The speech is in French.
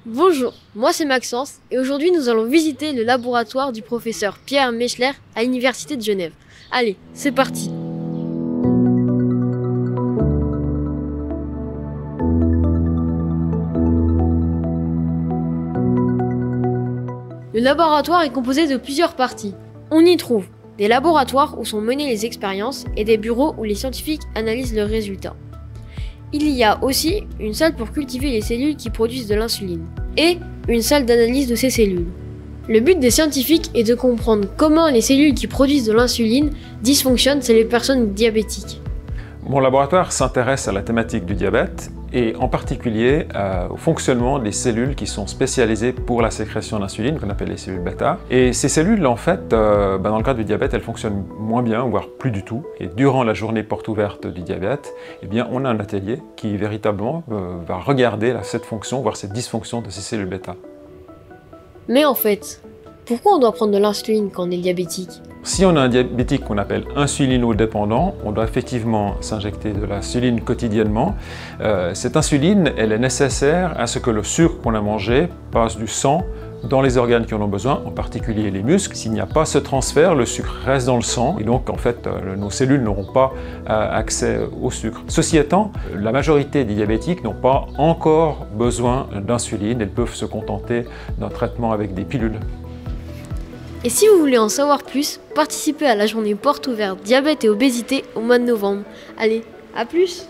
Bonjour, moi c'est Maxence et aujourd'hui nous allons visiter le laboratoire du professeur Pierre Mechler à l'Université de Genève. Allez, c'est parti! Le laboratoire est composé de plusieurs parties. On y trouve des laboratoires où sont menées les expériences et des bureaux où les scientifiques analysent leurs résultats. Il y a aussi une salle pour cultiver les cellules qui produisent de l'insuline et une salle d'analyse de ces cellules. Le but des scientifiques est de comprendre comment les cellules qui produisent de l'insuline dysfonctionnent chez les personnes diabétiques. Mon laboratoire s'intéresse à la thématique du diabète et en particulier au fonctionnement des cellules qui sont spécialisées pour la sécrétion d'insuline, qu'on appelle les cellules bêta. Et ces cellules, en fait, dans le cas du diabète, elles fonctionnent moins bien, voire plus du tout. Et durant la journée porte ouverte du diabète, eh bien, on a un atelier qui véritablement va regarder cette fonction, voire cette dysfonction de ces cellules bêta. Mais en fait, pourquoi on doit prendre de l'insuline quand on est diabétique ? Si on a un diabétique qu'on appelle insulinodépendant, on doit effectivement s'injecter de l'insuline quotidiennement. Cette insuline, elle est nécessaire à ce que le sucre qu'on a mangé passe du sang dans les organes qui en ont besoin, en particulier les muscles. S'il n'y a pas ce transfert, le sucre reste dans le sang et donc en fait nos cellules n'auront pas accès au sucre. Ceci étant, la majorité des diabétiques n'ont pas encore besoin d'insuline, elles peuvent se contenter d'un traitement avec des pilules. Et si vous voulez en savoir plus, participez à la journée porte ouverte diabète et obésité au mois de novembre. Allez, à plus!